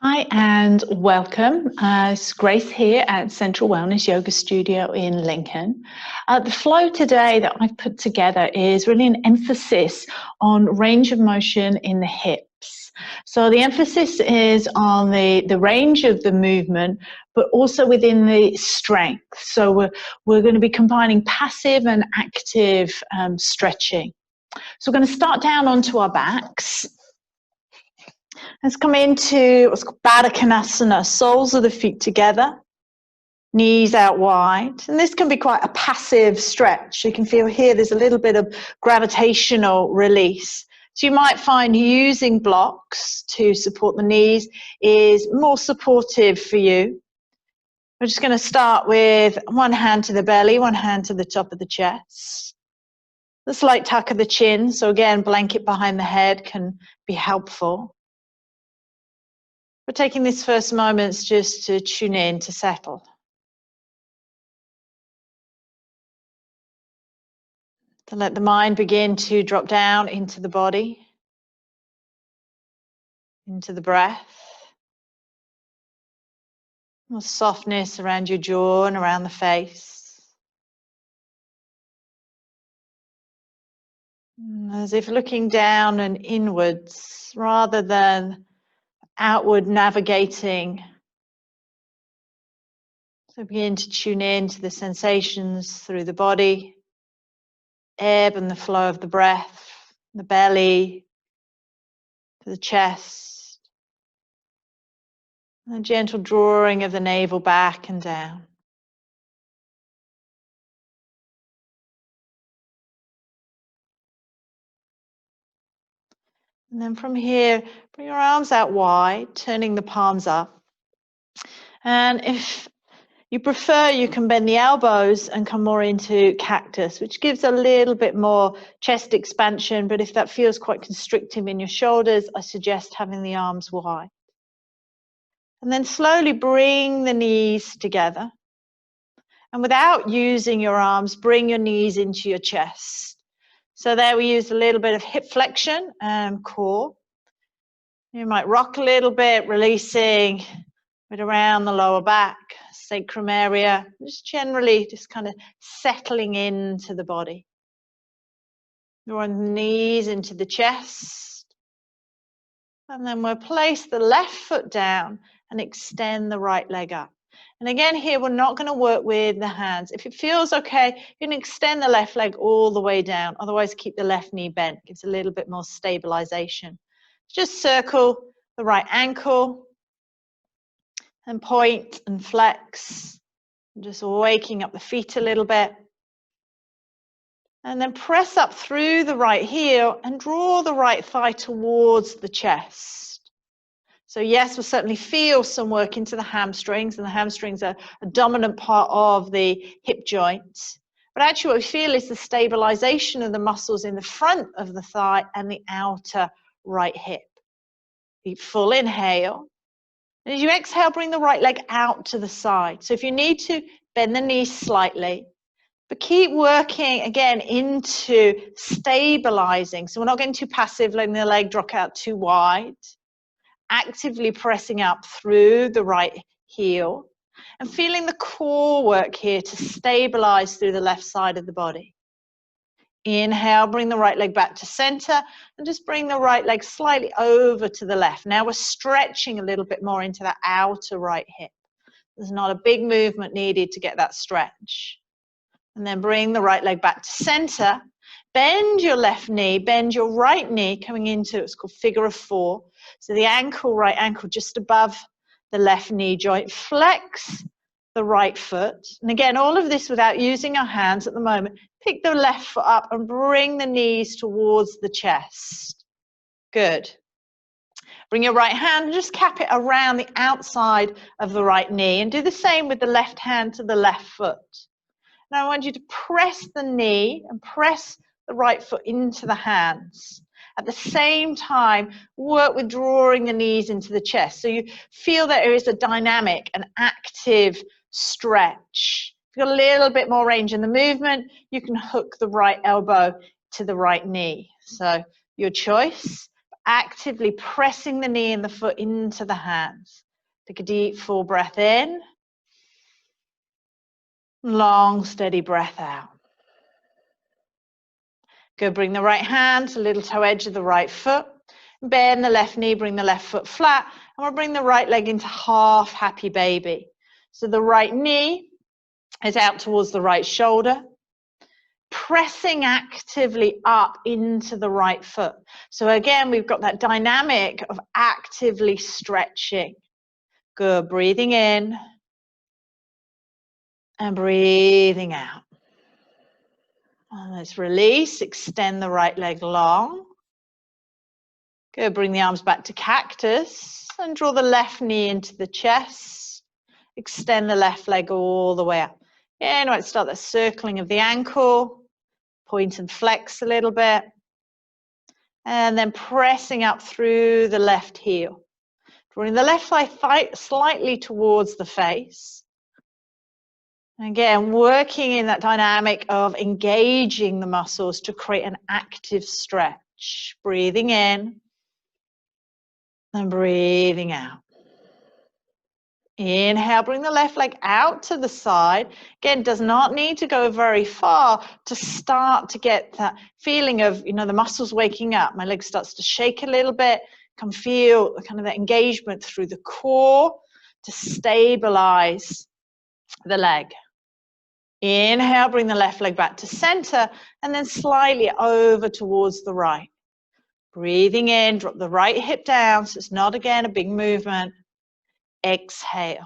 Hi and welcome. It's Grace here at Central Wellness Yoga Studio in Lincoln. The flow today that I've put together is really an emphasis on range of motion in the hips. So the emphasis is on the range of the movement, but also within the strength. So we're going to be combining passive and active stretching. So we're going to start down onto our backs. Let's come into what's called Baddha Konasana, soles of the feet together, knees out wide. And this can be quite a passive stretch. You can feel here there's a little bit of gravitational release. So you might find using blocks to support the knees is more supportive for you. We're just going to start with one hand to the belly, one hand to the top of the chest. The slight tuck of the chin. So again, blanket behind the head can be helpful. We're taking these first moments just to tune in, to settle. To let the mind begin to drop down into the body, into the breath. More softness around your jaw and around the face. As if looking down and inwards rather than outward navigating. So begin to tune in to the sensations through the body, ebb and the flow of the breath, the belly, to the chest, and a gentle drawing of the navel back and down. And then from here, bring your arms out wide, turning the palms up. And if you prefer, you can bend the elbows and come more into cactus, which gives a little bit more chest expansion. But if that feels quite constrictive in your shoulders, I suggest having the arms wide. And then slowly bring the knees together. And without using your arms, bring your knees into your chest. So there we use a little bit of hip flexion and core. You might rock a little bit, releasing it around the lower back, sacrum area, just generally just kind of settling into the body. Drawing the knees into the chest. And then we'll place the left foot down and extend the right leg up. And again, here we're not going to work with the hands. If it feels okay, you can extend the left leg all the way down. Otherwise, keep the left knee bent. Gives a little bit more stabilization. Just circle the right ankle and point and flex. Just waking up the feet a little bit. And then press up through the right heel and draw the right thigh towards the chest. So yes, we'll certainly feel some work into the hamstrings, and the hamstrings are a dominant part of the hip joint. But actually what we feel is the stabilization of the muscles in the front of the thigh and the outer right hip. Deep full inhale. And as you exhale, bring the right leg out to the side. So if you need to, bend the knees slightly. But keep working, again, into stabilizing. So we're not getting too passive, letting the leg drop out too wide. Actively pressing up through the right heel. And feeling the core work here to stabilize through the left side of the body. Inhale, bring the right leg back to center. And just bring the right leg slightly over to the left. Now we're stretching a little bit more into that outer right hip. There's not a big movement needed to get that stretch. And then bring the right leg back to center. Bend your left knee, bend your right knee, coming into what's called figure of four. So the ankle, right ankle, just above the left knee joint. Flex the right foot. And again, all of this without using our hands at the moment. Pick the left foot up and bring the knees towards the chest. Good. Bring your right hand and just cap it around the outside of the right knee. And do the same with the left hand to the left foot. Now I want you to press the knee and press the right foot into the hands. At the same time, work with drawing the knees into the chest. So you feel that there is a dynamic, an active stretch. If you've got a little bit more range in the movement, you can hook the right elbow to the right knee. So your choice. actively pressing the knee and the foot into the hands. Take a deep, full breath in. Long, steady breath out. Good, bring the right hand to the little toe edge of the right foot. Bend the left knee, bring the left foot flat. And we'll bring the right leg into half happy baby. So the right knee is out towards the right shoulder. Pressing actively up into the right foot. So again, we've got that dynamic of actively stretching. Good, breathing in and breathing out. And let's release, extend the right leg long. Good, bring the arms back to cactus and draw the left knee into the chest. Extend the left leg all the way up. Yeah, you might start that circling of the ankle. Point and flex a little bit. And then pressing up through the left heel. Drawing the left thigh slightly towards the face. Again, working in that dynamic of engaging the muscles to create an active stretch. Breathing in and breathing out. Inhale, bring the left leg out to the side. Again, does not need to go very far to start to get that feeling of, the muscles waking up. My leg starts to shake a little bit. Can feel kind of that engagement through the core to stabilize the leg. Inhale, bring the left leg back to center and then slightly over towards the right. Breathing in, drop the right hip down so it's not, again, a big movement. Exhale.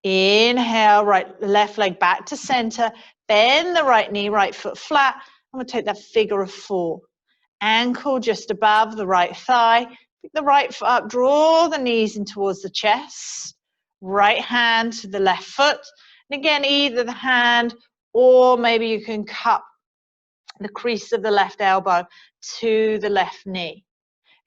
Inhale, left leg back to center. Bend the right knee, right foot flat. I'm going to take that figure of 4. Ankle just above the right thigh. Pick the right foot up, draw the knees in towards the chest. Right hand to the left foot. And again, either the hand or maybe you can cup the crease of the left elbow to the left knee.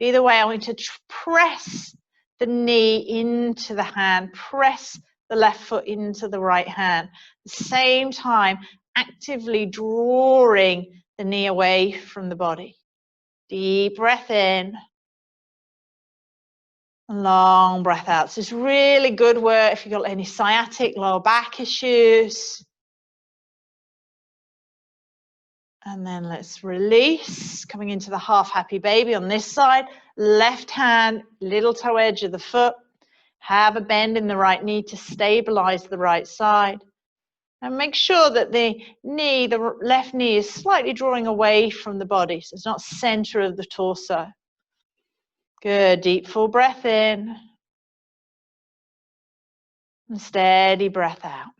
Either way, I want you to press the knee into the hand, press the left foot into the right hand. At the same time, actively drawing the knee away from the body. Deep breath in. Long breath out. So it's really good work if you've got any sciatic lower back issues. And then let's release, coming into the half happy baby on this side. Left hand, little toe edge of the foot. Have a bend in the right knee to stabilize the right side. And make sure that the knee, the left knee, is slightly drawing away from the body. So it's not center of the torso. Good, deep full breath in. And steady breath out.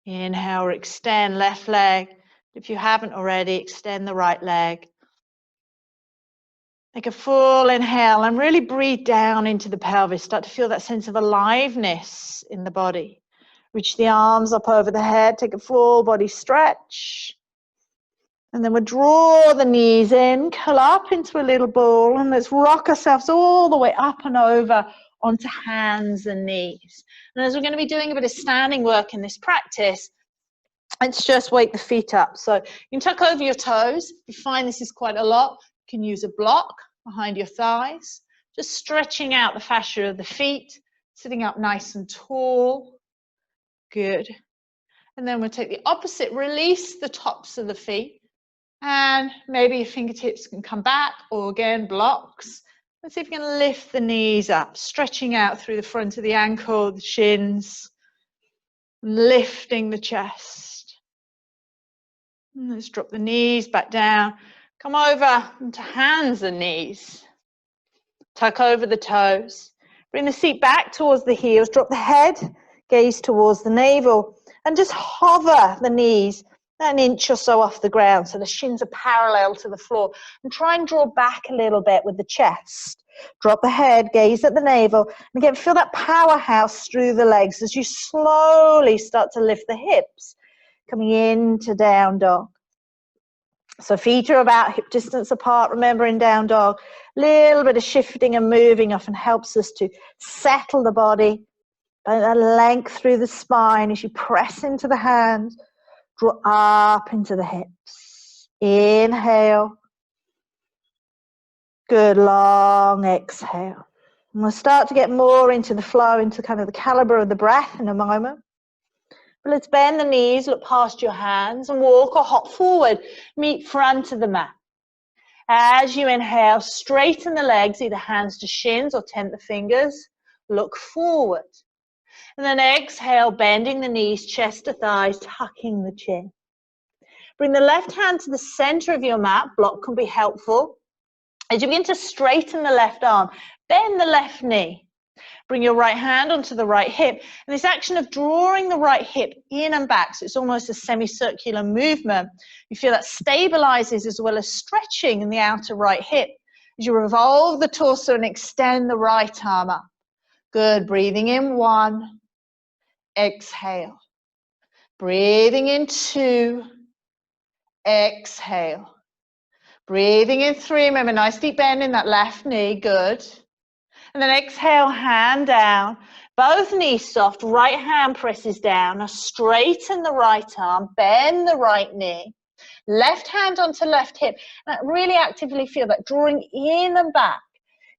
Inhale, extend left leg. If you haven't already, extend the right leg. Take a full inhale and really breathe down into the pelvis. Start to feel that sense of aliveness in the body. Reach the arms up over the head. Take a full body stretch. And then we'll draw the knees in, curl up into a little ball, and let's rock ourselves all the way up and over onto hands and knees. And as we're going to be doing a bit of standing work in this practice, let's just wake the feet up. So you can tuck over your toes. If you find this is quite a lot, you can use a block behind your thighs. Just stretching out the fascia of the feet, sitting up nice and tall. Good. And then we'll take the opposite, release the tops of the feet. And maybe your fingertips can come back, or again, blocks. Let's see if you can lift the knees up, stretching out through the front of the ankle, the shins, lifting the chest. And let's drop the knees back down. Come over into hands and knees. Tuck over the toes. Bring the seat back towards the heels. Drop the head, gaze towards the navel, and just hover the knees an inch or so off the ground so the shins are parallel to the floor, and try and draw back a little bit with the chest. Drop the head, gaze at the navel, and again feel that powerhouse through the legs as you slowly start to lift the hips, coming into down dog. So feet are about hip distance apart, remember, in down dog. Little bit of shifting and moving often helps us to settle the body, a length through the spine as you press into the hands. Draw up into the hips. Inhale. Good, long exhale. And we'll start to get more into the flow, into kind of the caliber of the breath in a moment. But let's bend the knees, look past your hands and walk or hop forward. Meet front of the mat. As you inhale, straighten the legs, either hands to shins or tent the fingers. Look forward. And then exhale, bending the knees, chest to thighs, tucking the chin. Bring the left hand to the center of your mat. Block can be helpful. As you begin to straighten the left arm, bend the left knee. Bring your right hand onto the right hip. And this action of drawing the right hip in and back, so it's almost a semicircular movement. You feel that stabilizes as well as stretching in the outer right hip. As you revolve the torso and extend the right arm up. Good. Breathing in 1. Exhale. Breathing in 2. Exhale. Breathing in 3. Remember, nice deep bend in that left knee. Good. And then exhale, hand down. Both knees soft. Right hand presses down. Now straighten the right arm. Bend the right knee. Left hand onto left hip. And really actively feel that drawing in and back.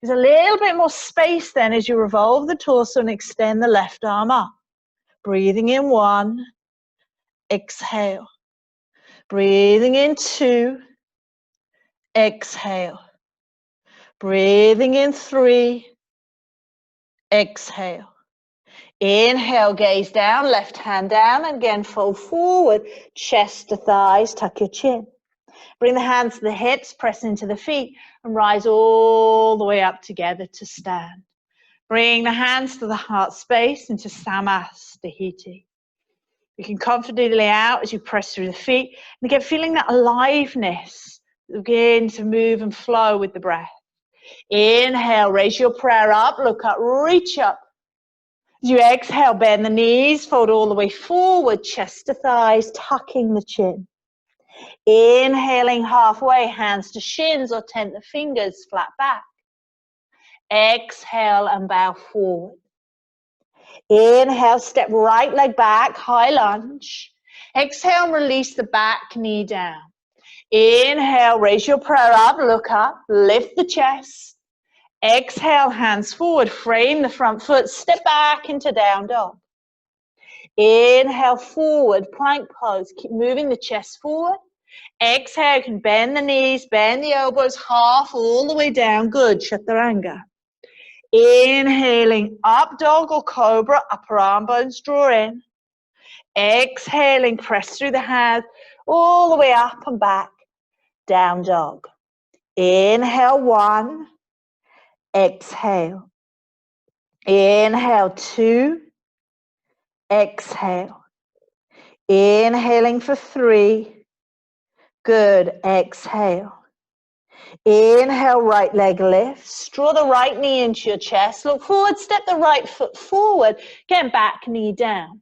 There's a little bit more space then as you revolve the torso and extend the left arm up. Breathing in 1. Exhale. Breathing in 2. Exhale. Breathing in 3. Exhale. Inhale, gaze down, left hand down, and again fold forward, chest to thighs, tuck your chin. Bring the hands to the hips, press into the feet, and rise all the way up together to stand. Bring the hands to the heart space into Samastahiti. You can confidently out as you press through the feet, and again feeling that aliveness, begin to move and flow with the breath. Inhale, raise your prayer up, look up, reach up. As you exhale, bend the knees, fold all the way forward, chest to thighs, tucking the chin. Inhaling halfway, hands to shins or tent the fingers, flat back. Exhale and bow forward. Inhale, step right leg back, high lunge. Exhale and release the back knee down. Inhale, raise your prayer up, look up, lift the chest. Exhale, hands forward, frame the front foot, step back into down dog. Inhale, forward, plank pose, keep moving the chest forward. Exhale, you can bend the knees, bend the elbows, half all the way down, good, chaturanga. Inhaling, up dog or cobra, upper arm bones draw in. Exhaling, press through the hands, all the way up and back, down dog. Inhale, 1. Exhale. Inhale, 2. Exhale. Inhaling for 3. Good. Exhale. Inhale, right leg lifts. Draw the right knee into your chest. Look forward, step the right foot forward. Again, back knee down.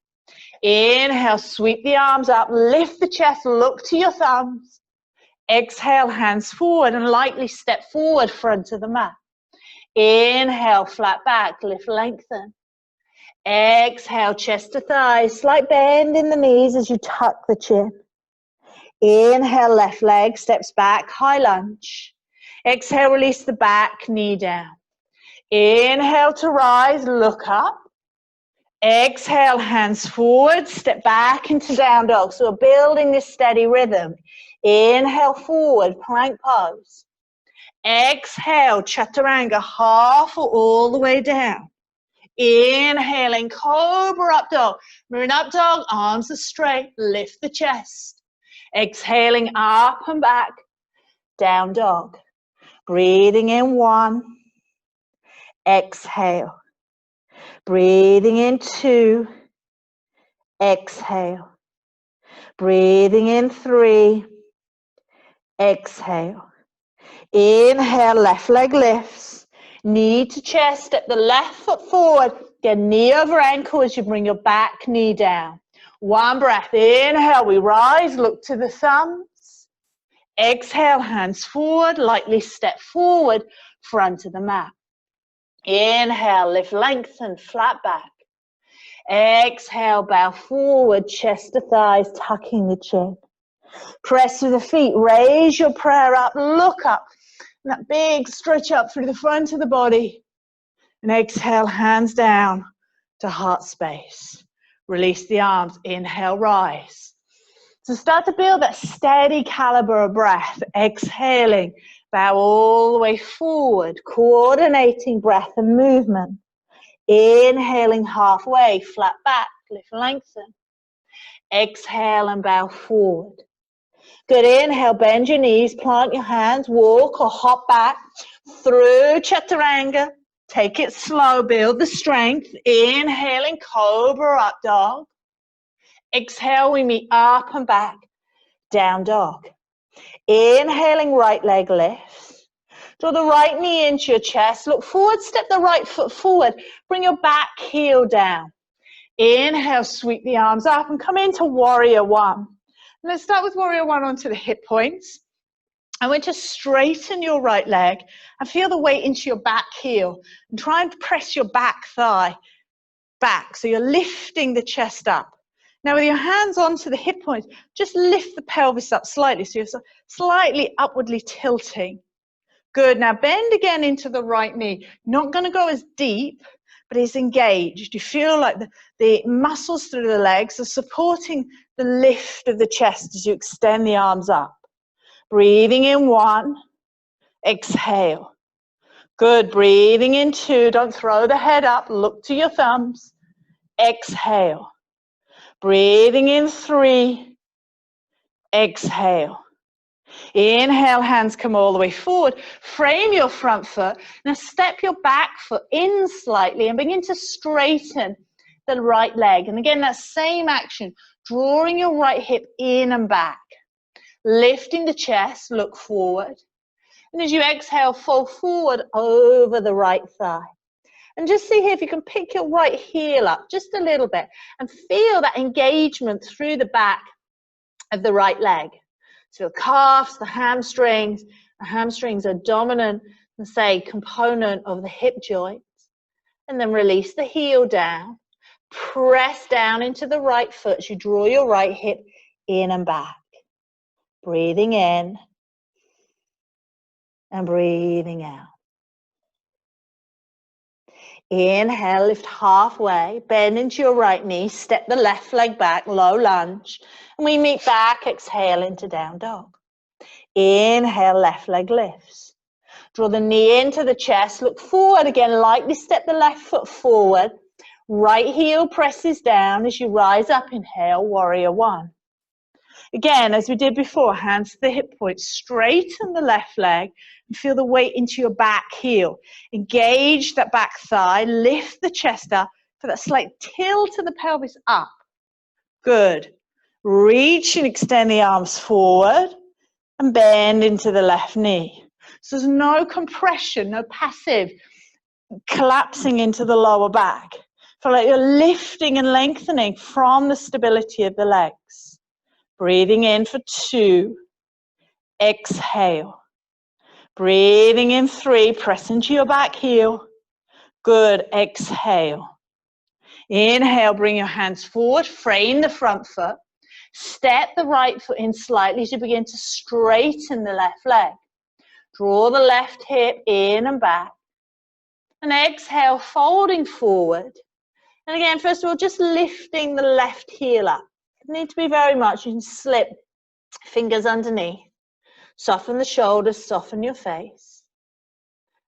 Inhale, sweep the arms up, lift the chest, look to your thumbs. Exhale, hands forward and lightly step forward, front of the mat. Inhale, flat back, lift, lengthen. Exhale, chest to thighs, slight bend in the knees as you tuck the chin. Inhale, left leg steps back, high lunge. Exhale, release the back knee down. Inhale to rise, look up. Exhale, hands forward, step back into down dog. So we're building this steady rhythm. Inhale, forward, plank pose. Exhale, chaturanga, half or all the way down. Inhaling, cobra up dog. Moon up dog, arms are straight, lift the chest. Exhaling, up and back, down dog. Breathing in 1. Exhale. Breathing in 2. Exhale. Breathing in 3. Exhale. Inhale, left leg lifts. Knee to chest, step the left foot forward. Get knee over ankle as you bring your back knee down. 1 breath. Inhale, we rise, look to the thumbs. Exhale, hands forward, lightly step forward, front of the mat. Inhale, lift, lengthen, flat back. Exhale, bow forward, chest to thighs, tucking the chin. Press through the feet, raise your prayer up, look up. And that big stretch up through the front of the body. And exhale, hands down to heart space. Release the arms. Inhale, rise. So start to build that steady caliber of breath. Exhaling, bow all the way forward, coordinating breath and movement. Inhaling halfway, flat back, lift, lengthen. Exhale and bow forward. Good, inhale, bend your knees, plant your hands, walk or hop back through chaturanga. Take it slow, build the strength. Inhaling, cobra, up dog. Exhale, we meet up and back, down dog. Inhaling, right leg lifts. Draw the right knee into your chest. Look forward, step the right foot forward. Bring your back heel down. Inhale, sweep the arms up and come into warrior one. Let's start with warrior one onto the hip points. I want you to straighten your right leg and feel the weight into your back heel. And try and press your back thigh back. So you're lifting the chest up. Now with your hands onto the hip points, just lift the pelvis up slightly. So you're slightly upwardly tilting. Good. Now bend again into the right knee. Not going to go as deep, but it's engaged. You feel like the muscles through the legs are supporting the lift of the chest as you extend the arms up. Breathing in one. Exhale. Good. Breathing in two. Don't throw the head up. Look to your thumbs. Exhale. Breathing in three. Exhale. Inhale, hands come all the way forward. Frame your front foot. Now step your back foot in slightly and begin to straighten the right leg. And again, that same action, drawing your right hip in and back. Lifting the chest, look forward. And as you exhale, fold forward over the right thigh. And just see here if you can pick your right heel up just a little bit and feel that engagement through the back of the right leg. So the calves, the hamstrings. The hamstrings are dominant, say, component of the hip joints. And then release the heel down. Press down into the right foot as you draw your right hip in and back. Breathing in and breathing out. Inhale, lift halfway, bend into your right knee, step the left leg back, low lunge, and we meet back, exhale into down dog. Inhale, left leg lifts. Draw the knee into the chest, look forward again, lightly step the left foot forward, right heel presses down as you rise up, inhale, warrior one. Again, as we did before, hands to the hip points, straighten the left leg and feel the weight into your back heel. Engage that back thigh, lift the chest up for that slight tilt of the pelvis up. Good. Reach and extend the arms forward and bend into the left knee. So there's no compression, no passive collapsing into the lower back. Feel like you're lifting and lengthening from the stability of the legs. Breathing in for two. Exhale. Breathing in three. Press into your back heel. Good. Exhale. Inhale. Bring your hands forward. Frame the front foot. Step the right foot in slightly as you begin to straighten the left leg. Draw the left hip in and back. And exhale, folding forward. And again, first of all, just lifting the left heel up. Doesn't need to be very much. You can slip fingers underneath. Soften the shoulders, soften your face.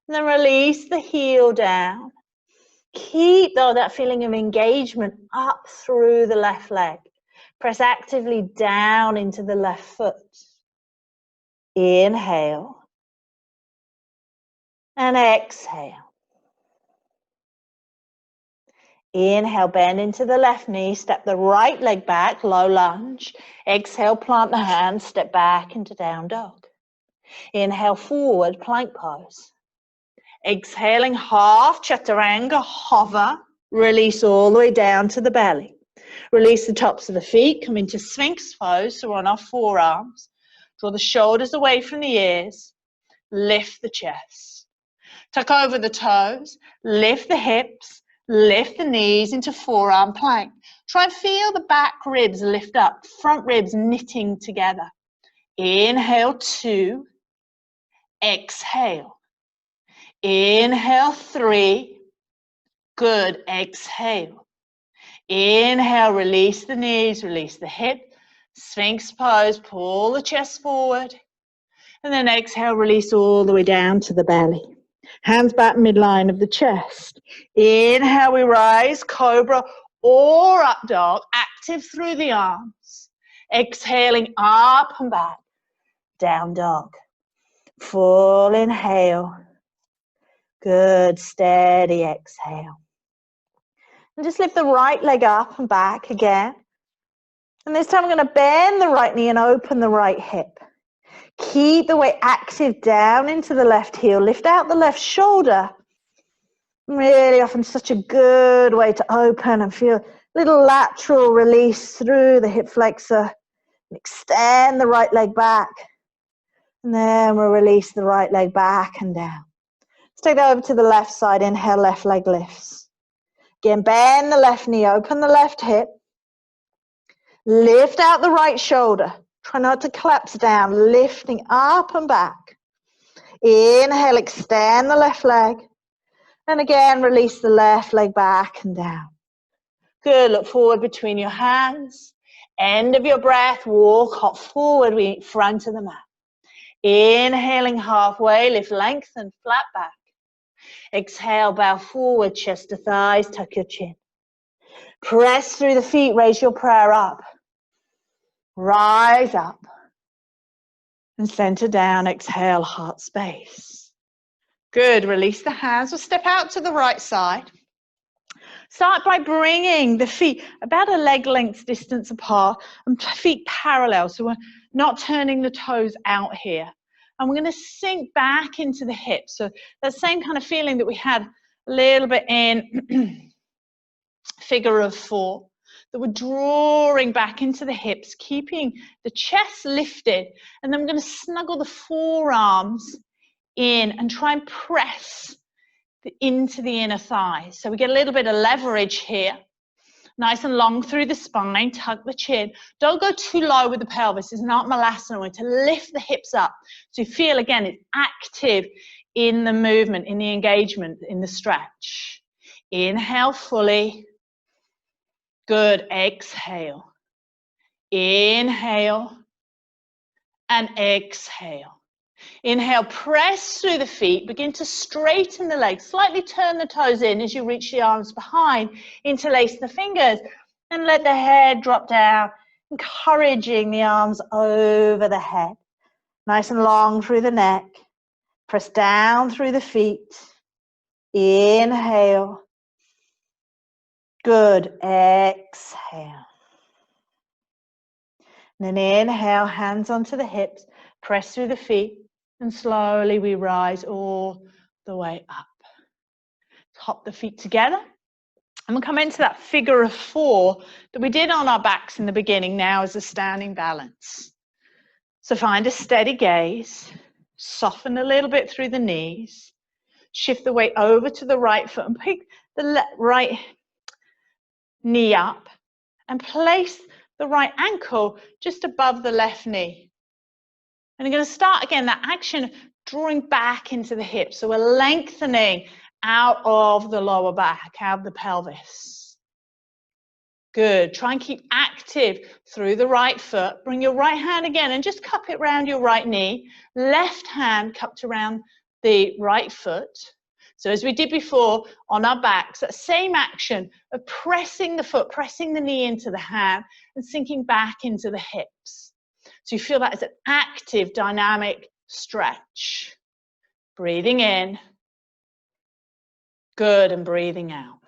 And then release the heel down. Keep, though, that feeling of engagement up through the left leg. Press actively down into the left foot. Inhale. And exhale. Inhale, bend into the left knee, step the right leg back, low lunge. Exhale, plant the hands, step back into down dog. Inhale, forward, plank pose. Exhaling, half chaturanga, hover. Release all the way down to the belly. Release the tops of the feet, come into Sphinx pose, so we're on our forearms. Draw the shoulders away from the ears. Lift the chest. Tuck over the toes, lift the hips. Lift the knees into forearm plank. Try and feel the back ribs lift up, front ribs knitting together. Inhale, two. Exhale. Inhale, 3. Good. Exhale. Inhale, release the knees, release the hip. Sphinx pose, pull the chest forward. And then exhale, release all the way down to the belly. Hands back midline of the chest. Inhale, we rise, cobra or up dog, active through the arms. Exhaling up and back, down dog. Full inhale. Good, steady exhale. And just lift the right leg up and back again. And this time I'm going to bend the right knee and open the right hip. Keep the weight active down into the left heel. Lift out the left shoulder. Really often such a good way to open and feel a little lateral release through the hip flexor. Extend the right leg back. And then we'll release the right leg back and down. Let's take that over to the left side. Inhale, left leg lifts. Again, bend the left knee, open the left hip. Lift out the right shoulder. Try not to collapse down, lifting up and back. Inhale, extend the left leg. And again, release the left leg back and down. Good, look forward between your hands. End of your breath, walk hop forward, we front of the mat. Inhaling halfway, lift, lengthen, flat back. Exhale, bow forward, chest to thighs, tuck your chin. Press through the feet, raise your prayer up. Rise up. And center down, exhale, heart space. Good, release the hands. We'll step out to the right side. Start by bringing the feet about a leg length distance apart and feet parallel, so we're not turning the toes out here. And we're going to sink back into the hips. So that same kind of feeling that we had a little bit in figure of 4, that we're drawing back into the hips, keeping the chest lifted. And then we're going to snuggle the forearms in and try and press into the inner thighs. So we get a little bit of leverage here. Nice and long through the spine, tuck the chin. Don't go too low with the pelvis. It's not malasana. We're to lift the hips up. So you feel, again, it's active in the movement, in the engagement, in the stretch. Inhale fully. Good. Exhale. Inhale. And exhale. Inhale, press through the feet, begin to straighten the legs, slightly turn the toes in as you reach the arms behind, interlace the fingers, and let the head drop down, encouraging the arms over the head. Nice and long through the neck, press down through the feet, inhale, good, exhale. And then inhale, hands onto the hips, press through the feet. And slowly we rise all the way up. Hop the feet together. And we'll come into that figure of 4 that we did on our backs in the beginning, now as a standing balance. So find a steady gaze. Soften a little bit through the knees. Shift the weight over to the right foot and pick the right knee up. And place the right ankle just above the left knee. And you're going to start again that action drawing back into the hips. So we're lengthening out of the lower back, out of the pelvis. Good. Try and keep active through the right foot. Bring your right hand again and just cup it around your right knee. Left hand cupped around the right foot. So as we did before on our backs, that same action of pressing the foot, pressing the knee into the hand and sinking back into the hips. So you feel that as an active, dynamic stretch. Breathing in. Good, and breathing out.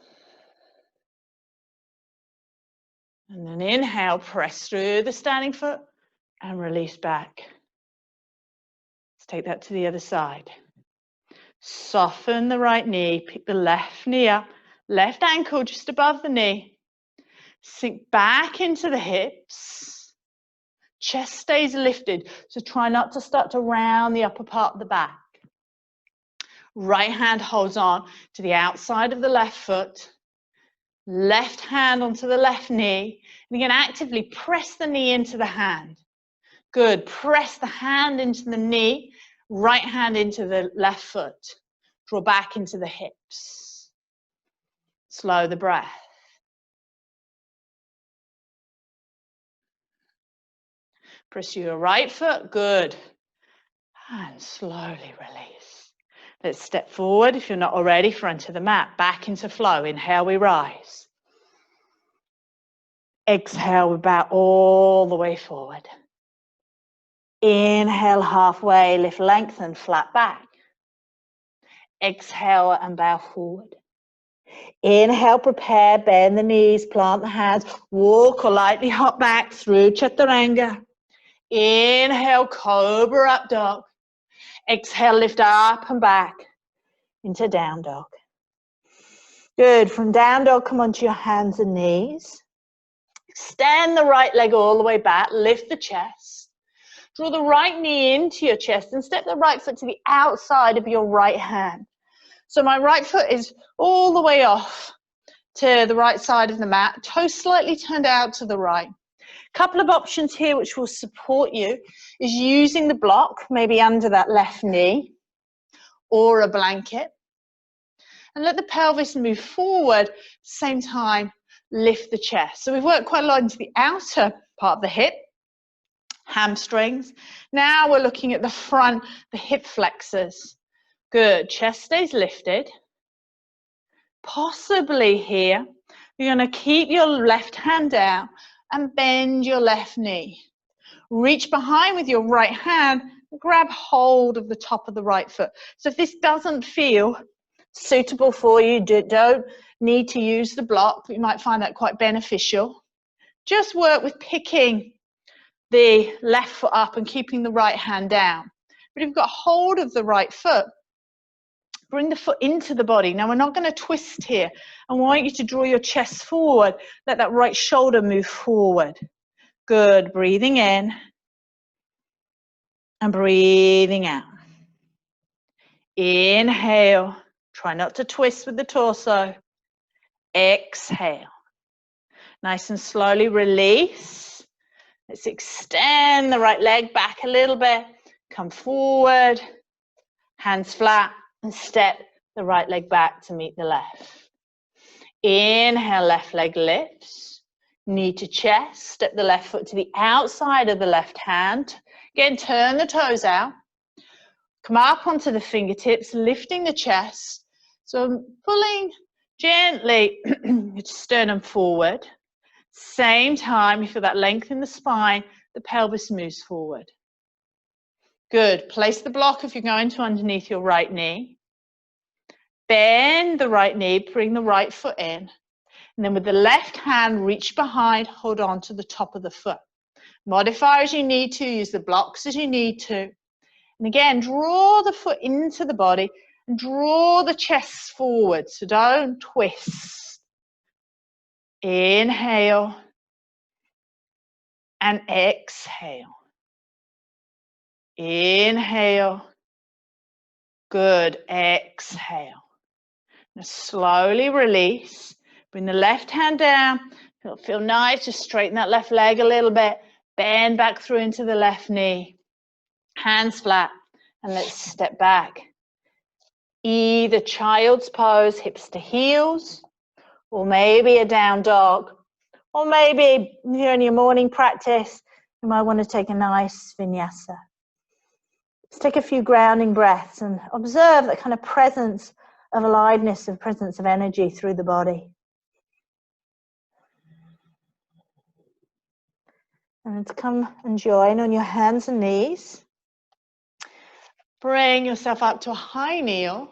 And then inhale, press through the standing foot and release back. Let's take that to the other side. Soften the right knee, pick the left knee up, left ankle just above the knee. Sink back into the hips. Chest stays lifted, so try not to start to round the upper part of the back. Right hand holds on to the outside of the left foot. Left hand onto the left knee. And again, actively press the knee into the hand. Good. Press the hand into the knee. Right hand into the left foot. Draw back into the hips. Slow the breath. Press your right foot, good. And slowly release. Let's step forward, if you're not already, front of the mat, back into flow. Inhale, we rise. Exhale, we bow all the way forward. Inhale, halfway, lift, lengthen, flat back. Exhale and bow forward. Inhale, prepare, bend the knees, plant the hands, walk or lightly hop back through Chaturanga. Inhale, cobra up dog. Exhale, lift up and back into down dog. Good. From down dog, come onto your hands and knees. Extend the right leg all the way back. Lift the chest. Draw the right knee into your chest and step the right foot to the outside of your right hand. So my right foot is all the way off to the right side of the mat. Toes slightly turned out to the right. Couple of options here which will support you is using the block, maybe under that left knee or a blanket. And let the pelvis move forward, same time, lift the chest. So we've worked quite a lot into the outer part of the hip, hamstrings. Now we're looking at the front, the hip flexors. Good, chest stays lifted. Possibly here, you're going to keep your left hand down and bend your left knee. Reach behind with your right hand, grab hold of the top of the right foot. So if this doesn't feel suitable for you, don't need to use the block. You might find that quite beneficial. Just work with picking the left foot up and keeping the right hand down. But if you've got hold of the right foot, bring the foot into the body. Now, we're not going to twist here. I want you to draw your chest forward. Let that right shoulder move forward. Good. Breathing in and breathing out. Inhale. Try not to twist with the torso. Exhale. Nice and slowly release. Let's extend the right leg back a little bit. Come forward. Hands flat. And step the right leg back to meet the left. Inhale, left leg lifts. Knee to chest. Step the left foot to the outside of the left hand. Again, turn the toes out. Come up onto the fingertips, lifting the chest. So I'm pulling gently your sternum forward. Same time, you feel that length in the spine, the pelvis moves forward. Good. Place the block if you're going to underneath your right knee. Bend the right knee, bring the right foot in. And then with the left hand, reach behind, hold on to the top of the foot. Modify as you need to, use the blocks as you need to. And again, draw the foot into the body and draw the chest forward. So don't twist. Inhale and exhale. Inhale. Good. Exhale. Now slowly release. Bring the left hand down. It'll feel nice. Just straighten that left leg a little bit. Bend back through into the left knee. Hands flat. And let's step back. Either child's pose, hips to heels, or maybe a down dog. Or maybe if you're in your morning practice, you might want to take a nice vinyasa. Let's take a few grounding breaths and observe that kind of presence of aliveness, of presence of energy through the body. And to come and join on your hands and knees. Bring yourself up to a high kneel.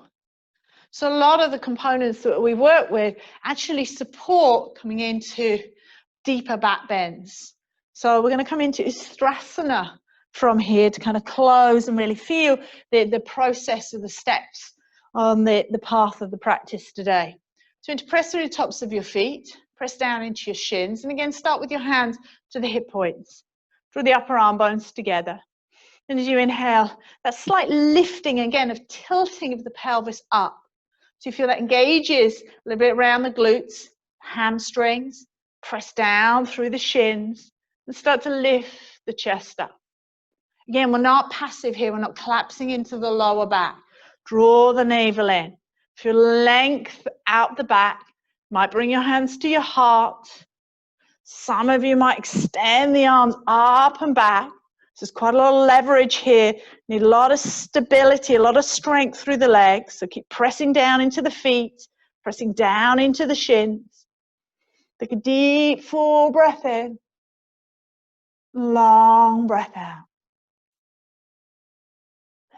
So a lot of the components that we work with actually support coming into deeper back bends. So we're going to come into Ustrasana from here to kind of close and really feel the process of the steps on the path of the practice today. So to press through the tops of your feet, press down into your shins, and again start with your hands to the hip points. Draw the upper arm bones together. And as you inhale, that slight lifting again of tilting of the pelvis up. So you feel that engages a little bit around the glutes, hamstrings, press down through the shins, and start to lift the chest up. Again, we're not passive here. We're not collapsing into the lower back. Draw the navel in. Feel length out the back. Might bring your hands to your heart. Some of you might extend the arms up and back. There's quite a lot of leverage here. Need a lot of stability, a lot of strength through the legs. So keep pressing down into the feet, pressing down into the shins. Take a deep, full breath in. Long breath out.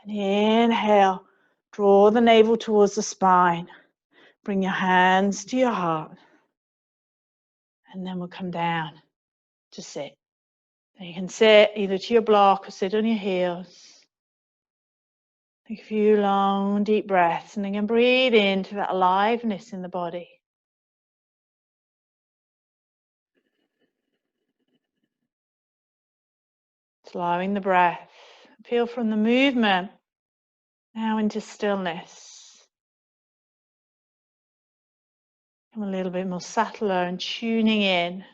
And inhale. Draw the navel towards the spine. Bring your hands to your heart. And then we'll come down to sit. And you can sit either to your block or sit on your heels. Take a few long, deep breaths, and again breathe into that aliveness in the body. Slowing the breath. Feel from the movement now into stillness. Come a little bit more subtler and tuning in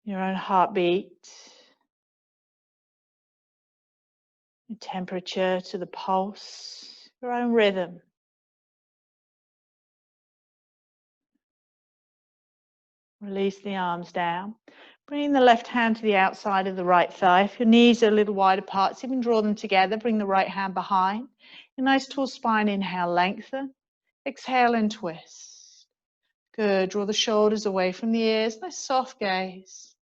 your own heartbeat, your temperature to the pulse, your own rhythm. Release the arms down. Bring the left hand to the outside of the right thigh. If your knees are a little wide apart, so you can draw them together. Bring the right hand behind. A nice tall spine. Inhale, lengthen. Exhale and twist. Good. Draw the shoulders away from the ears. Nice soft gaze.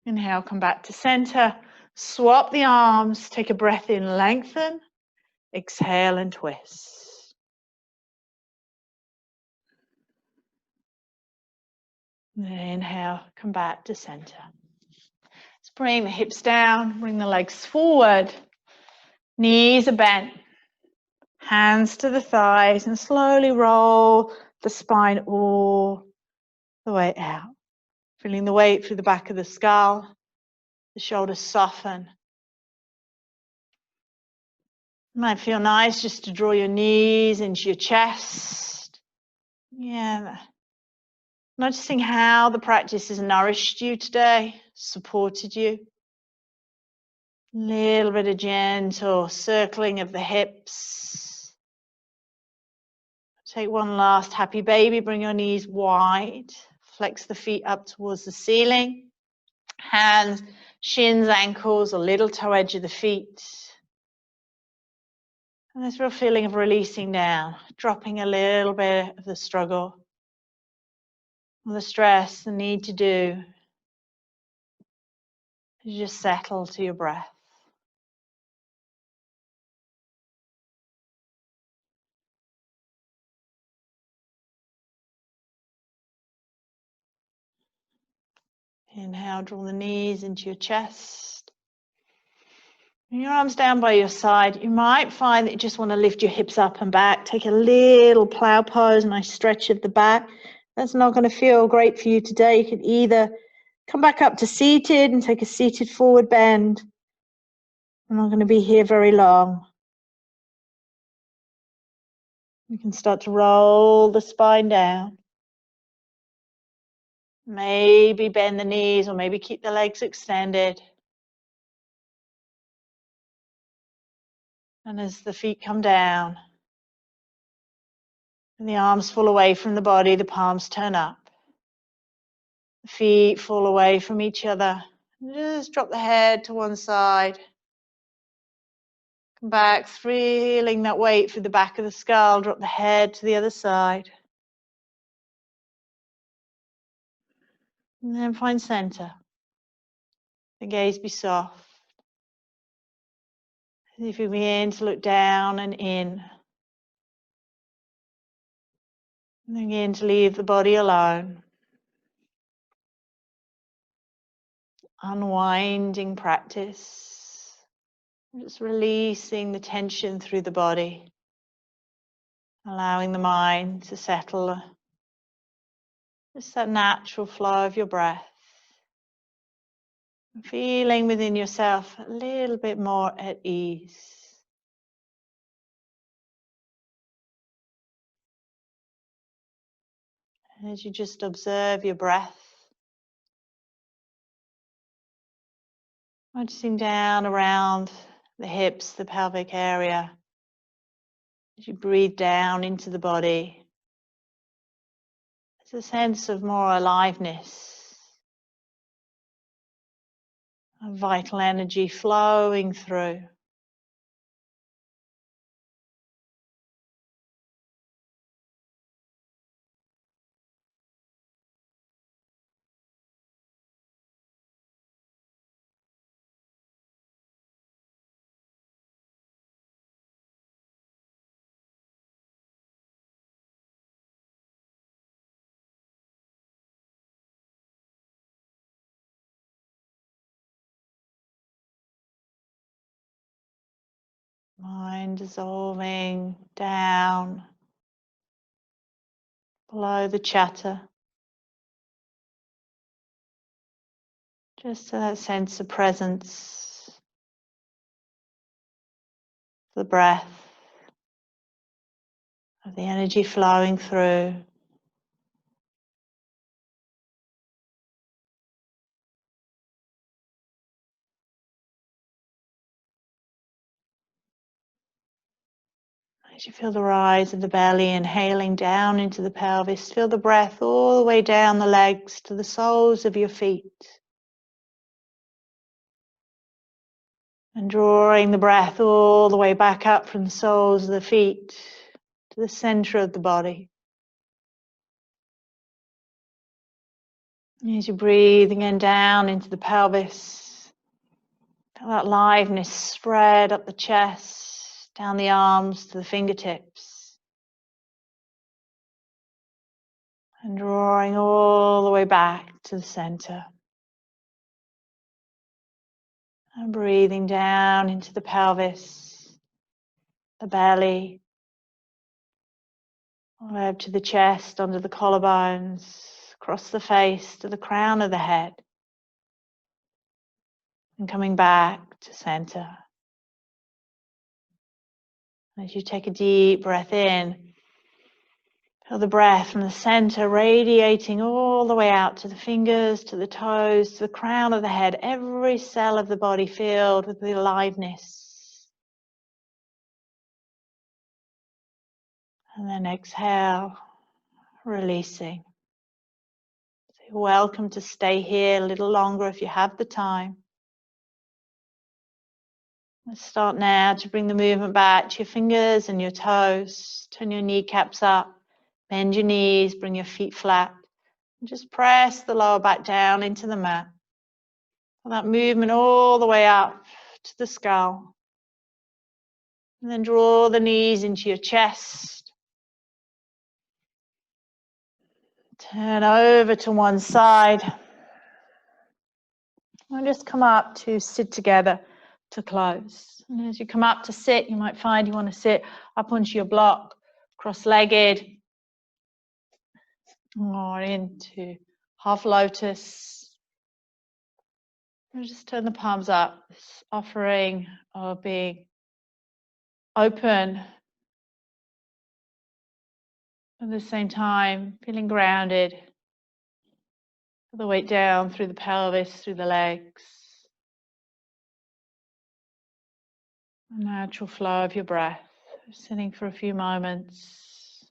Inhale, come back to center. Swap the arms. Take a breath in, lengthen. Exhale and twist. Inhale, come back to center. Let's bring the hips down, bring the legs forward. Knees are bent. Hands to the thighs and slowly roll the spine all the way out. Feeling the weight through the back of the skull. The shoulders soften. It might feel nice just to draw your knees into your chest. Yeah. Noticing how the practice has nourished you today, supported you. A little bit of gentle circling of the hips. Take one last happy baby. Bring your knees wide. Flex the feet up towards the ceiling. Hands, shins, ankles, or little toe edge of the feet. And this real feeling of releasing down, dropping a little bit of the struggle, the stress, the need to do. You just settle to your breath. Inhale, draw the knees into your chest. And your arms down by your side. You might find that you just want to lift your hips up and back. Take a little plow pose, nice stretch of the back. That's not going to feel great for you today. You can either come back up to seated and take a seated forward bend. I'm not going to be here very long. You can start to roll the spine down. Maybe bend the knees or maybe keep the legs extended. And as the feet come down and the arms fall away from the body, the palms turn up. The feet fall away from each other. Just drop the head to one side. Come back, feeling that weight through the back of the skull. Drop the head to the other side. And then find center. The gaze be soft. As if you begin to look down and in. And begin to leave the body alone. Unwinding practice. Just releasing the tension through the body. Allowing the mind to settle. Just that natural flow of your breath. Feeling within yourself a little bit more at ease. As you just observe your breath, Noticing down around the hips, the pelvic area. As you breathe down into the body, there's a sense of more aliveness, of vital energy flowing through. Mind dissolving down below the chatter. Just to that sense of presence, the breath, of the energy flowing through. As you feel the rise of the belly, inhaling down into the pelvis, feel the breath all the way down the legs to the soles of your feet. And drawing the breath all the way back up from the soles of the feet to the center of the body. As you breathe again down into the pelvis, feel that aliveness spread up the chest, down the arms to the fingertips. And drawing all the way back to the center. And breathing down into the pelvis, the belly, all the way up to the chest, under the collarbones, across the face to the crown of the head. And coming back to center. As you take a deep breath in, feel the breath from the center radiating all the way out to the fingers, to the toes, to the crown of the head, every cell of the body filled with the aliveness. And then exhale, releasing. So you're welcome to stay here a little longer if you have the time. Let's start now to bring the movement back to your fingers and your toes. Turn your kneecaps up, bend your knees, bring your feet flat. And just press the lower back down into the mat. Feel that movement all the way up to the skull. And then draw the knees into your chest. Turn over to one side. And just come up to sit together to close. And as you come up to sit, you might find you want to sit up onto your block, cross-legged, or into half lotus. And just turn the palms up, this offering of being open. At the same time, feeling grounded. Feel the weight down through the pelvis, through the legs. A natural flow of your breath. Sitting for a few moments.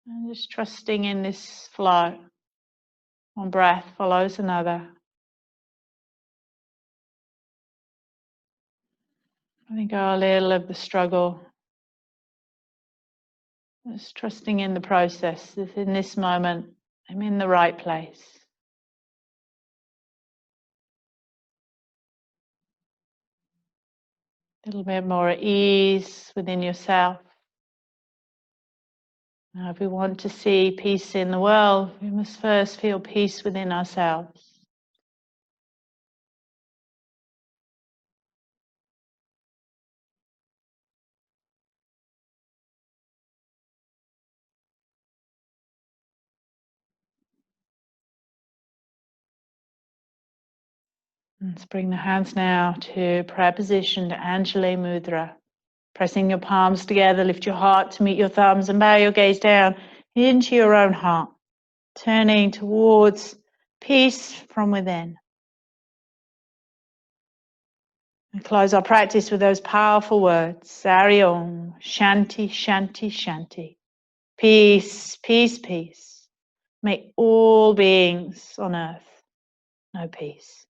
And just trusting in this flow. One breath follows another. I think a little of the struggle. Just trusting in the process. That in this moment, I'm in the right place. A little bit more at ease within yourself. Now, if we want to see peace in the world, we must first feel peace within ourselves. Let's bring the hands now to prayer position, to Anjali Mudra. Pressing your palms together, lift your heart to meet your thumbs and bow your gaze down into your own heart. Turning towards peace from within. And close our practice with those powerful words. Sari Om, Shanti, Shanti, Shanti. Peace, peace, peace. May all beings on earth know peace.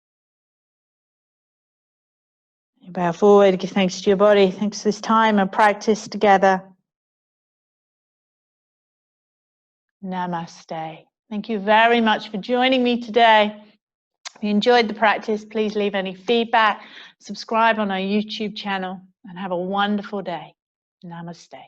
You bow forward, give thanks to your body. Thanks for this time and practice together. Namaste. Thank you very much for joining me today. If you enjoyed the practice, please leave any feedback, subscribe on our YouTube channel, and have a wonderful day. Namaste.